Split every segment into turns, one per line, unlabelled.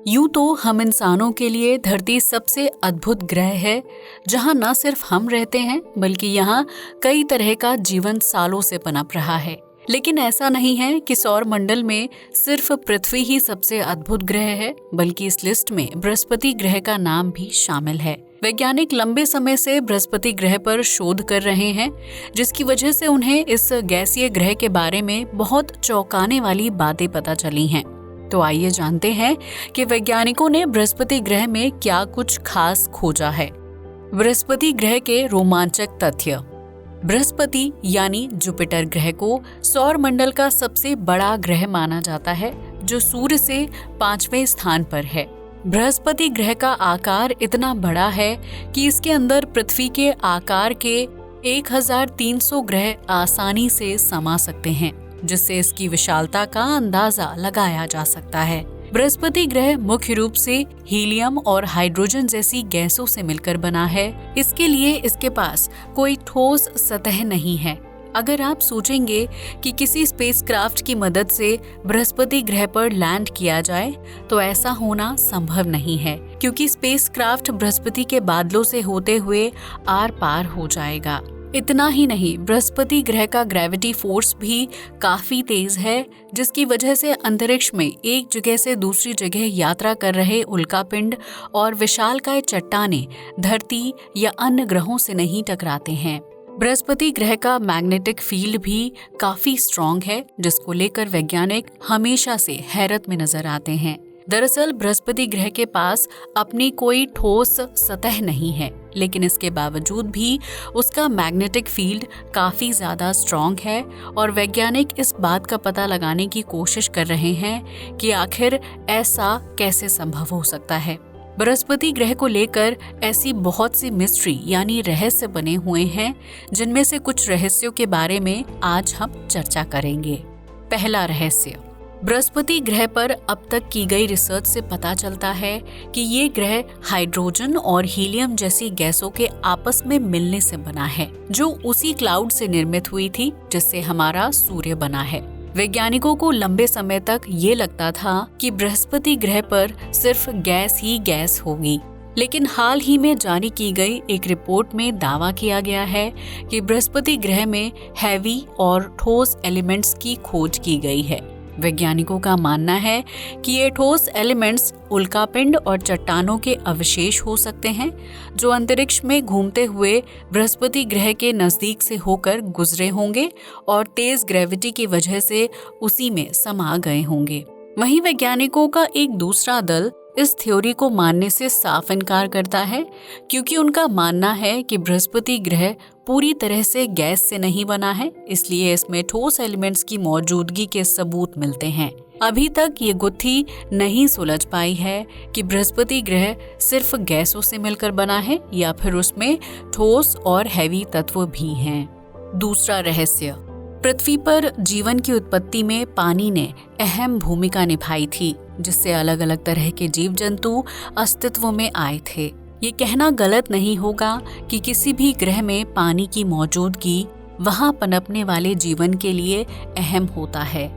यूं तो हम इंसानों के लिए धरती सबसे अद्भुत ग्रह है, जहां न सिर्फ हम रहते हैं बल्कि यहाँ कई तरह का जीवन सालों से पनप रहा है। लेकिन ऐसा नहीं है कि सौर मंडल में सिर्फ पृथ्वी ही सबसे अद्भुत ग्रह है, बल्कि इस लिस्ट में बृहस्पति ग्रह का नाम भी शामिल है। वैज्ञानिक लंबे समय से बृहस्पति ग्रह पर शोध कर रहे हैं, जिसकी वजह से उन्हें इस गैसीय ग्रह के बारे में बहुत चौंकाने वाली बातें पता चली हैं। तो आइए जानते हैं कि वैज्ञानिकों ने बृहस्पति ग्रह में क्या कुछ खास खोजा है। बृहस्पति ग्रह के रोमांचक तथ्य। बृहस्पति यानी जुपिटर ग्रह को सौर मंडल का सबसे बड़ा ग्रह माना जाता है, जो सूर्य से 5वें स्थान पर है। बृहस्पति ग्रह का आकार इतना बड़ा है कि इसके अंदर पृथ्वी के आकार के 1300 ग्रह आसानी से समा सकते हैं, जिससे इसकी विशालता का अंदाजा लगाया जा सकता है। बृहस्पति ग्रह मुख्य रूप से हीलियम और हाइड्रोजन जैसी गैसों से मिलकर बना है। इसके लिए इसके पास कोई ठोस सतह नहीं है। अगर आप सोचेंगे कि किसी स्पेसक्राफ्ट की मदद से बृहस्पति ग्रह पर लैंड किया जाए, तो ऐसा होना संभव नहीं है, क्योंकि स्पेसक्राफ्ट बृहस्पति के बादलों से होते हुए आर पार हो जाएगा। इतना ही नहीं, बृहस्पति ग्रह का ग्रेविटी फोर्स भी काफी तेज है, जिसकी वजह से अंतरिक्ष में एक जगह से दूसरी जगह यात्रा कर रहे उल्कापिंड और विशालकाय चट्टानें धरती या अन्य ग्रहों से नहीं टकराते हैं। बृहस्पति ग्रह का मैग्नेटिक फील्ड भी काफी स्ट्रॉन्ग है, जिसको लेकर वैज्ञानिक हमेशा से हैरत में नजर आते हैं। दरअसल बृहस्पति ग्रह के पास अपनी कोई ठोस सतह नहीं है, लेकिन इसके बावजूद भी उसका मैग्नेटिक फील्ड काफी ज्यादा स्ट्रॉन्ग है और वैज्ञानिक इस बात का पता लगाने की कोशिश कर रहे हैं कि आखिर ऐसा कैसे संभव हो सकता है। बृहस्पति ग्रह को लेकर ऐसी बहुत सी मिस्ट्री यानी रहस्य बने हुए हैं, जिनमें से कुछ रहस्यों के बारे में आज हम चर्चा करेंगे। पहला रहस्य। बृहस्पति ग्रह पर अब तक की गई रिसर्च से पता चलता है कि ये ग्रह हाइड्रोजन और हीलियम जैसी गैसों के आपस में मिलने से बना है, जो उसी क्लाउड से निर्मित हुई थी जिससे हमारा सूर्य बना है। वैज्ञानिकों को लंबे समय तक ये लगता था कि बृहस्पति ग्रह पर सिर्फ गैस ही गैस होगी, लेकिन हाल ही में जारी की गई एक रिपोर्ट में दावा किया गया है कि बृहस्पति ग्रह में हैवी और ठोस एलिमेंट्स की खोज की गई है। वैज्ञानिकों का मानना है कि ये ठोस एलिमेंट्स उल्कापिंड और चट्टानों के अवशेष हो सकते हैं, जो अंतरिक्ष में घूमते हुए बृहस्पति ग्रह के नजदीक से होकर गुजरे होंगे और तेज ग्रेविटी की वजह से उसी में समा गए होंगे। वहीं वैज्ञानिकों का एक दूसरा दल इस थ्योरी को मानने से साफ इनकार करता है, क्योंकि उनका मानना है कि बृहस्पति ग्रह पूरी तरह से गैस से नहीं बना है, इसलिए इसमें ठोस एलिमेंट्स की मौजूदगी के सबूत मिलते हैं। अभी तक ये गुत्थी नहीं सुलझ पाई है कि बृहस्पति ग्रह सिर्फ गैसों से मिलकर बना है या फिर उसमें ठोस और हैवी तत्व भी हैं। दूसरा रहस्य। पृथ्वी पर जीवन की उत्पत्ति में पानी ने अहम भूमिका निभाई थी, जिससे अलग अलग तरह के जीव जंतु अस्तित्व में आए थे। ये कहना गलत नहीं होगा कि किसी भी ग्रह में पानी की मौजूदगी वहां पनपने वाले जीवन के लिए अहम होता है,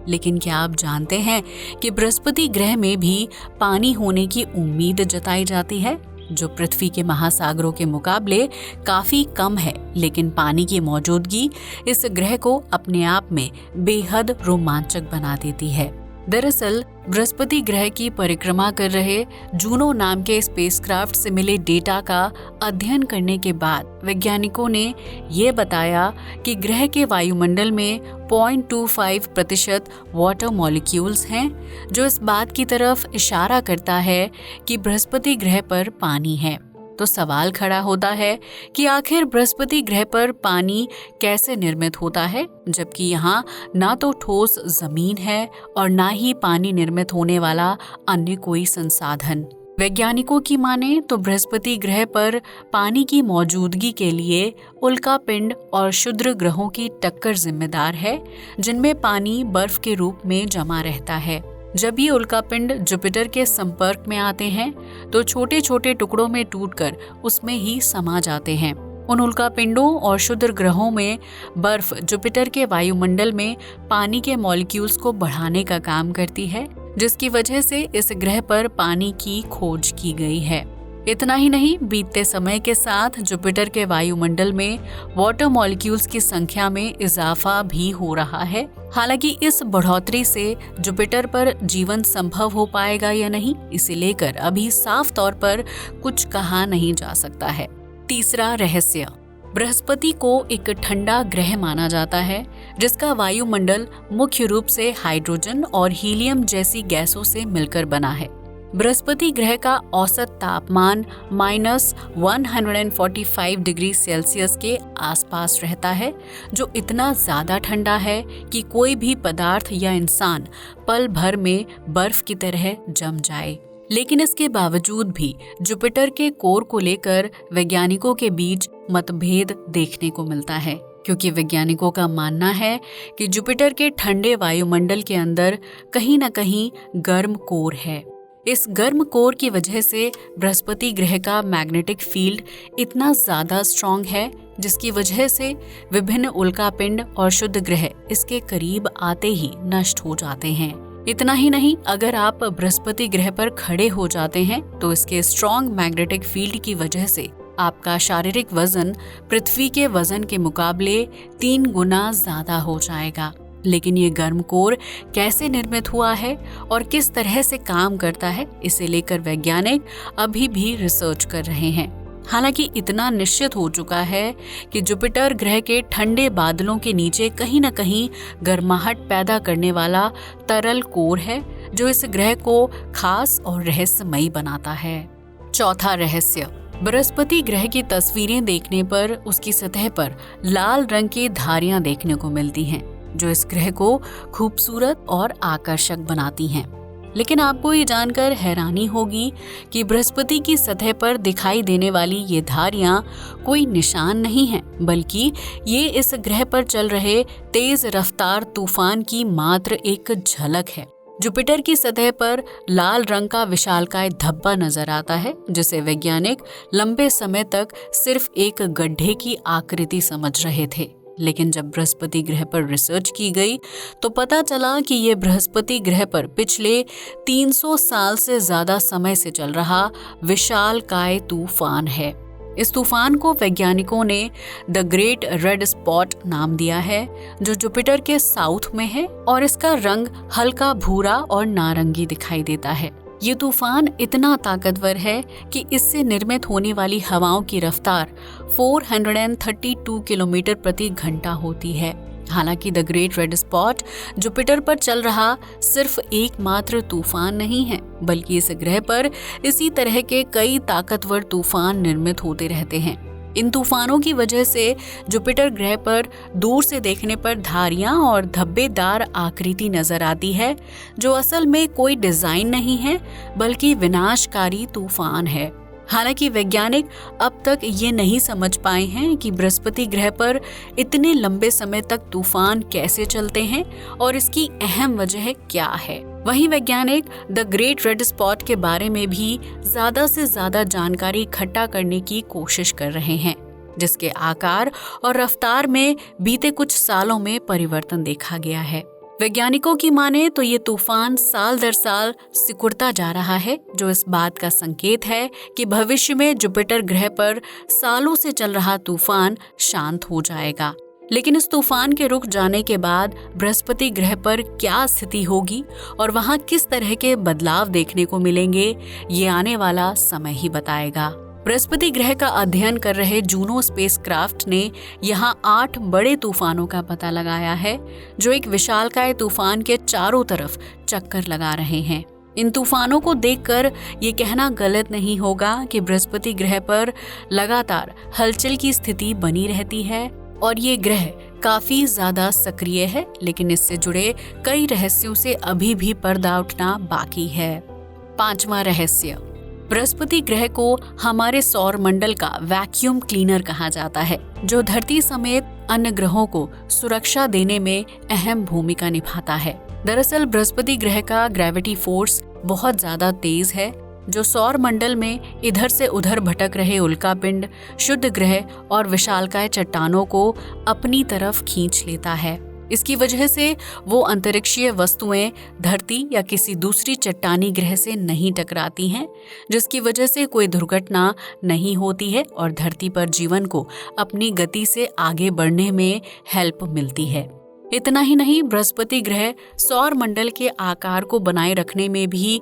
लेकिन क्या आप जानते हैं कि बृहस्पति ग्रह में भी पानी होने की उम्मीद जताई जाती है, जो पृथ्वी के महासागरों के मुकाबले काफी कम है, लेकिन पानी की मौजूदगी इस ग्रह को अपने आप में बेहद रोमांचक बना देती है। दरअसल बृहस्पति ग्रह की परिक्रमा कर रहे जूनो नाम के स्पेसक्राफ्ट से मिले डेटा का अध्ययन करने के बाद वैज्ञानिकों ने ये बताया कि ग्रह के वायुमंडल में 0.25% वाटर मॉलिक्यूल्स हैं, जो इस बात की तरफ इशारा करता है कि बृहस्पति ग्रह पर पानी है। तो सवाल खड़ा होता है कि आखिर बृहस्पति ग्रह पर पानी कैसे निर्मित होता है, जबकि यहाँ ना तो ठोस जमीन है और ना ही पानी निर्मित होने वाला अन्य कोई संसाधन। वैज्ञानिकों की माने तो बृहस्पति ग्रह पर पानी की मौजूदगी के लिए उल्कापिंड और क्षुद्र ग्रहों की टक्कर जिम्मेदार है, जिनमें पानी बर्फ के रूप में जमा रहता है। जब ये उल्कापिंड जुपिटर के संपर्क में आते हैं तो छोटे छोटे टुकड़ों में टूटकर उसमें ही समा जाते हैं। उन उल्कापिंडों और क्षुद्र ग्रहों में बर्फ जुपिटर के वायुमंडल में पानी के मॉलिक्यूल्स को बढ़ाने का काम करती है, जिसकी वजह से इस ग्रह पर पानी की खोज की गई है। इतना ही नहीं, बीतते समय के साथ जुपिटर के वायुमंडल में वाटर मॉलिक्यूल्स की संख्या में इजाफा भी हो रहा है। हालांकि इस बढ़ोतरी से जुपिटर पर जीवन संभव हो पाएगा या नहीं, इसे लेकर अभी साफ तौर पर कुछ कहा नहीं जा सकता है। तीसरा रहस्य, बृहस्पति को एक ठंडा ग्रह माना जाता है जिसका वायुमंडल मुख्य रूप से हाइड्रोजन और हीलियम जैसी गैसों से मिलकर बना है। बृहस्पति ग्रह का औसत तापमान -145 डिग्री सेल्सियस के आसपास रहता है, जो इतना ज्यादा ठंडा है कि कोई भी पदार्थ या इंसान पल भर में बर्फ की तरह जम जाए। लेकिन इसके बावजूद भी जुपिटर के कोर को लेकर वैज्ञानिकों के बीच मतभेद देखने को मिलता है, क्योंकि वैज्ञानिकों का मानना है कि जुपिटर के ठंडे वायुमंडल के अंदर कहीं न कहीं गर्म कोर है। इस गर्म कोर की वजह से बृहस्पति ग्रह का मैग्नेटिक फील्ड इतना ज्यादा स्ट्रॉन्ग है, जिसकी वजह से विभिन्न उल्कापिंड और शुद्ध ग्रह इसके करीब आते ही नष्ट हो जाते हैं। इतना ही नहीं, अगर आप बृहस्पति ग्रह पर खड़े हो जाते हैं तो इसके स्ट्रॉन्ग मैग्नेटिक फील्ड की वजह से आपका शारीरिक वजन पृथ्वी के वजन के मुकाबले 3 गुना ज्यादा हो जाएगा। लेकिन ये गर्म कोर कैसे निर्मित हुआ है और किस तरह से काम करता है, इसे लेकर वैज्ञानिक अभी भी रिसर्च कर रहे हैं। हालांकि इतना निश्चित हो चुका है कि जुपिटर ग्रह के ठंडे बादलों के नीचे कहीं न कहीं गर्माहट पैदा करने वाला तरल कोर है, जो इस ग्रह को खास और रहस्यमयी बनाता है। चौथा रहस्य, बृहस्पति ग्रह की तस्वीरें देखने पर उसकी सतह पर लाल रंग की धारियां देखने को मिलती हैं, जो इस ग्रह को खूबसूरत और आकर्षक बनाती हैं। लेकिन आपको ये जानकर हैरानी होगी कि बृहस्पति की सतह पर दिखाई देने वाली ये धारियां कोई निशान नहीं है, बल्कि ये इस ग्रह पर चल रहे तेज रफ्तार तूफान की मात्र एक झलक है। जुपिटर की सतह पर लाल रंग का विशालकाय धब्बा नजर आता है, जिसे वैज्ञानिक लंबे समय तक सिर्फ एक गड्ढे की आकृति समझ रहे थे। लेकिन जब बृहस्पति ग्रह पर रिसर्च की गई तो पता चला कि ये बृहस्पति ग्रह पर पिछले 300 साल से ज्यादा समय से चल रहा विशालकाय तूफान है। इस तूफान को वैज्ञानिकों ने द ग्रेट रेड स्पॉट नाम दिया है, जो जुपिटर के साउथ में है और इसका रंग हल्का भूरा और नारंगी दिखाई देता है। ये तूफान इतना ताकतवर है कि इससे निर्मित होने वाली हवाओं की रफ्तार 432 किलोमीटर प्रति घंटा होती है। हालांकि the great red spot Jupiter पर चल रहा सिर्फ एकमात्र तूफान नहीं है, बल्कि इस ग्रह पर इसी तरह के कई ताकतवर तूफान निर्मित होते रहते हैं। इन तूफानों की वजह से जुपिटर ग्रह पर दूर से देखने पर धारियां और धब्बेदार आकृति नजर आती है, जो असल में कोई डिजाइन नहीं है बल्कि विनाशकारी तूफान है। हालांकि वैज्ञानिक अब तक ये नहीं समझ पाए हैं कि बृहस्पति ग्रह पर इतने लंबे समय तक तूफान कैसे चलते हैं और इसकी अहम वजह क्या है। वहीं वैज्ञानिक द ग्रेट रेड स्पॉट के बारे में भी ज्यादा से ज्यादा जानकारी इकट्ठा करने की कोशिश कर रहे हैं, जिसके आकार और रफ्तार में बीते कुछ सालों में परिवर्तन देखा गया है। वैज्ञानिकों की माने तो ये तूफान साल दर साल सिकुड़ता जा रहा है, जो इस बात का संकेत है कि भविष्य में जुपिटर ग्रह पर सालों से चल रहा तूफान शांत हो जाएगा। लेकिन इस तूफान के रुक जाने के बाद बृहस्पति ग्रह पर क्या स्थिति होगी और वहां किस तरह के बदलाव देखने को मिलेंगे, ये आने वाला समय ही बताएगा। बृहस्पति ग्रह का अध्ययन कर रहे जूनो स्पेसक्राफ्ट ने यहाँ 8 बड़े तूफानों का पता लगाया है, जो एक विशालकाय तूफान के चारों तरफ चक्कर लगा रहे हैं। इन तूफानों को देखकर ये कहना गलत नहीं होगा कि बृहस्पति ग्रह पर लगातार हलचल की स्थिति बनी रहती है और ये ग्रह काफी ज्यादा सक्रिय है, लेकिन इससे जुड़े कई रहस्यों से अभी भी पर्दा उठना बाकी है। 5वां रहस्य, बृहस्पति ग्रह को हमारे सौर मंडल का वैक्यूम क्लीनर कहा जाता है, जो धरती समेत अन्य ग्रहों को सुरक्षा देने में अहम भूमिका निभाता है। दरअसल बृहस्पति ग्रह का ग्रेविटी फोर्स बहुत ज्यादा तेज है, जो सौर मंडल में इधर से उधर भटक रहे उल्कापिंड, शुद्ध ग्रह और विशालकाय चट्टानों को अपनी तरफ खींच लेता है। इसकी वजह से वो अंतरिक्षीय वस्तुएं धरती या किसी दूसरी चट्टानी ग्रह से नहीं टकराती हैं, जिसकी वजह से कोई दुर्घटना नहीं होती है और धरती पर जीवन को अपनी गति से आगे बढ़ने में हेल्प मिलती है। इतना ही नहीं, बृहस्पति ग्रह सौर मंडल के आकार को बनाए रखने में भी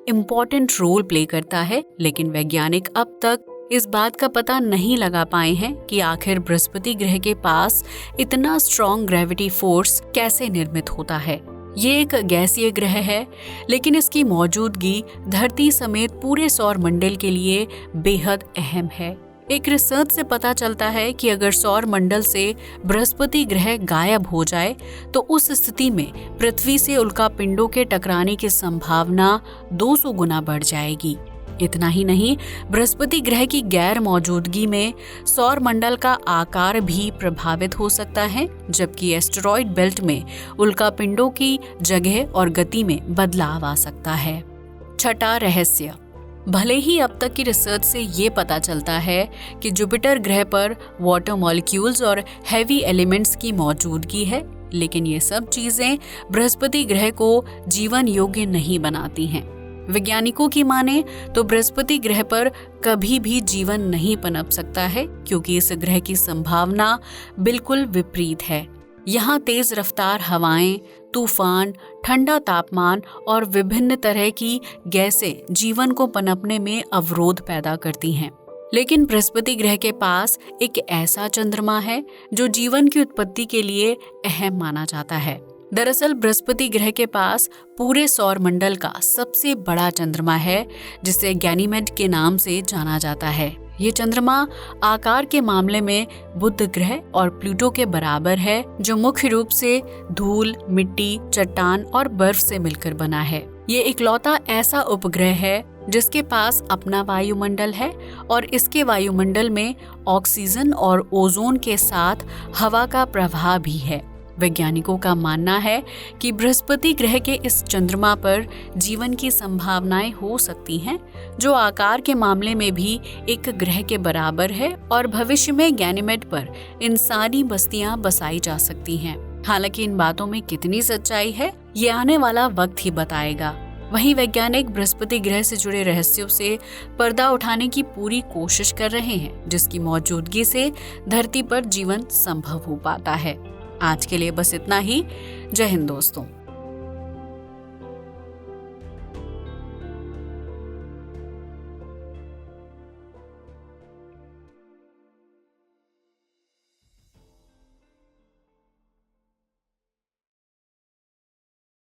इम्पोर्टेंट रोल प्ले करता है, लेकिन वैज्ञानिक अब तक इस बात का पता नहीं लगा पाए हैं कि आखिर बृहस्पति ग्रह के पास इतना स्ट्रॉन्ग ग्रेविटी फोर्स कैसे निर्मित होता है। ये एक गैसीय ग्रह है, लेकिन इसकी मौजूदगी धरती समेत पूरे सौर मंडल के लिए बेहद अहम है। एक रिसर्च से पता चलता है कि अगर सौर मंडल से बृहस्पति ग्रह गायब हो जाए तो उस स्थिति में पृथ्वी से उल्कापिंडों के टकराने की संभावना 200 गुना बढ़ जाएगी। इतना ही नहीं, बृहस्पति ग्रह की गैर मौजूदगी में सौर मंडल का आकार भी प्रभावित हो सकता है, जबकि एस्टेरॉयड बेल्ट में उल्कापिंडों की जगह और गति में बदलाव आ सकता है। छठा रहस्य। भले ही अब तक की रिसर्च से ये पता चलता है कि जुपिटर ग्रह पर वाटर मॉलिक्यूल्स और हैवी एलिमेंट्स की मौजूदगी है, लेकिन ये सब चीजें बृहस्पति ग्रह को जीवन योग्य नहीं बनाती हैं। वैज्ञानिकों की माने तो बृहस्पति ग्रह पर कभी भी जीवन नहीं पनप सकता है, क्योंकि इस ग्रह की संभावना बिल्कुल विपरीत है। यहाँ तेज रफ्तार हवाएं, तूफान, ठंडा तापमान और विभिन्न तरह की गैसें जीवन को पनपने में अवरोध पैदा करती हैं। लेकिन बृहस्पति ग्रह के पास एक ऐसा चंद्रमा है जो जीवन की उत्पत्ति के लिए अहम माना जाता है। दरअसल बृहस्पति ग्रह के पास पूरे सौर मंडल का सबसे बड़ा चंद्रमा है, जिसे गैनीमेड के नाम से जाना जाता है। ये चंद्रमा आकार के मामले में बुध ग्रह और प्लूटो के बराबर है, जो मुख्य रूप से धूल, मिट्टी, चट्टान और बर्फ से मिलकर बना है। ये इकलौता ऐसा उपग्रह है जिसके पास अपना वायुमंडल है और इसके वायुमंडल में ऑक्सीजन और ओजोन के साथ हवा का प्रवाह भी है। वैज्ञानिकों का मानना है कि बृहस्पति ग्रह के इस चंद्रमा पर जीवन की संभावनाएं हो सकती हैं, जो आकार के मामले में भी एक ग्रह के बराबर है और भविष्य में गैनीमेड पर इंसानी बस्तियां बसाई जा सकती हैं। हालांकि इन बातों में कितनी सच्चाई है, ये आने वाला वक्त ही बताएगा। वहीं वैज्ञानिक बृहस्पति ग्रह से जुड़े रहस्यों से पर्दा उठाने की पूरी कोशिश कर रहे हैं, जिसकी मौजूदगी से धरती पर जीवन संभव हो पाता है। आज के लिए बस इतना ही। जय हिंद दोस्तों।